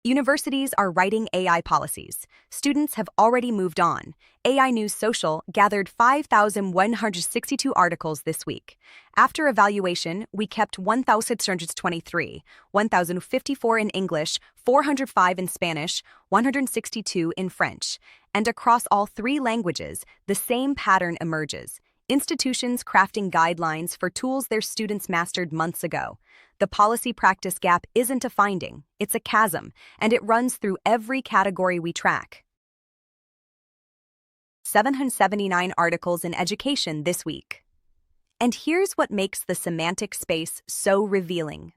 Universities are writing AI policies. Students have already moved on. AINEWS.SOCIAL gathered 5,162 articles this week. After evaluation, we kept 1,623, 1,054 in English, 405 in Spanish, 162 in French. And across all three languages, the same pattern emerges. Institutions crafting guidelines for tools their students mastered months ago. The policy-practice gap isn't a finding, it's a chasm, and it runs through every category we track. 779 articles in education this week. And here's what makes the semantic space so revealing.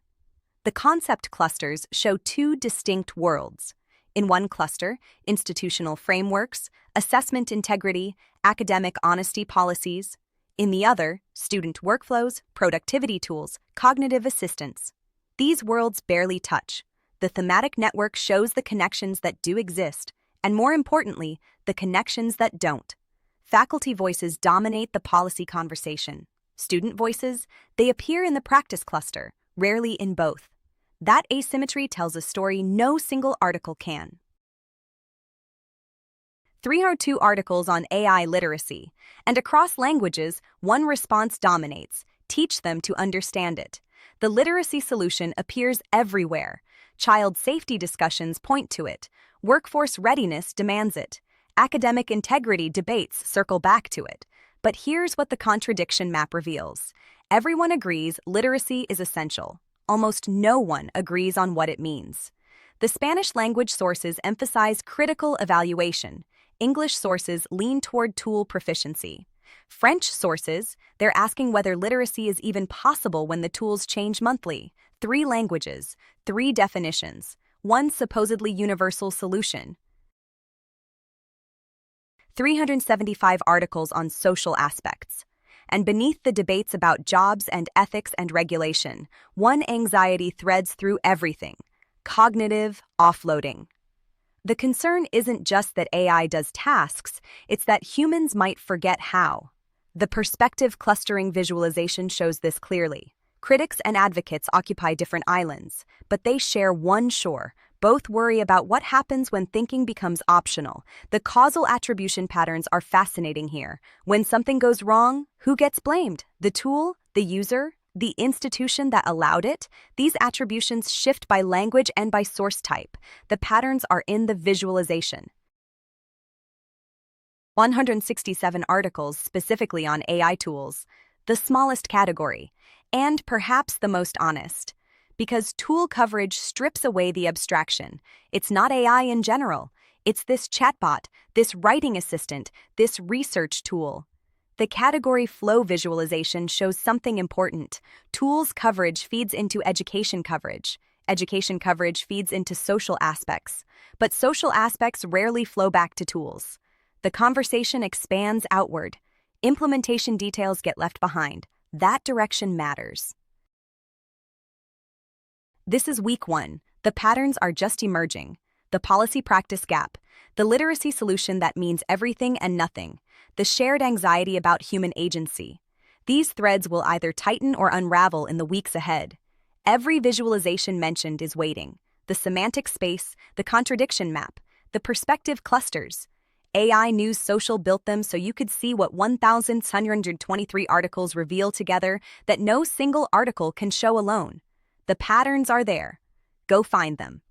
The concept clusters show two distinct worlds. In one cluster, institutional frameworks, assessment integrity, academic honesty policies. In the other, student workflows, productivity tools, cognitive assistance. These worlds barely touch. The thematic network shows the connections that do exist, and more importantly, the connections that don't. Faculty voices dominate the policy conversation. Student voices, they appear in the practice cluster, rarely in both. That asymmetry tells a story no single article can. 302 articles on AI literacy, and across languages, one response dominates: teach them to understand it. The literacy solution appears everywhere. Child safety discussions point to it. Workforce readiness demands it. Academic integrity debates circle back to it. But here's what the contradiction map reveals. Everyone agrees literacy is essential. Almost no one agrees on what it means. The Spanish language sources emphasize critical evaluation. English sources lean toward tool proficiency. French sources, they're asking whether literacy is even possible when the tools change monthly. 3 languages, 3 definitions, 1 supposedly universal solution. 375 articles on social aspects. And beneath the debates about jobs and ethics and regulation, one anxiety threads through everything: cognitive offloading. The concern isn't just that AI does tasks, it's that humans might forget how. The perspective clustering visualization shows this clearly. Critics and advocates occupy different islands, but they share one shore. Both worry about what happens when thinking becomes optional. The causal attribution patterns are fascinating here. When something goes wrong, who gets blamed? The tool? The user? The institution that allowed it? These attributions shift by language and by source type. The patterns are in the visualization. 167 articles specifically on AI tools, the smallest category, and perhaps the most honest. Because tool coverage strips away the abstraction. It's not AI in general. It's this chatbot, this writing assistant, this research tool. The category flow visualization shows something important. Tools coverage feeds into education coverage. Education coverage feeds into social aspects. But social aspects rarely flow back to tools. The conversation expands outward. Implementation details get left behind. That direction matters. This is week 1. The patterns are just emerging. The policy practice gap. The literacy solution that means everything and nothing. The shared anxiety about human agency. These threads will either tighten or unravel in the weeks ahead. Every visualization mentioned is waiting. The semantic space, the contradiction map, the perspective clusters. AINEWS.SOCIAL built them so you could see what 1,623 articles reveal together that no single article can show alone. The patterns are there. Go find them.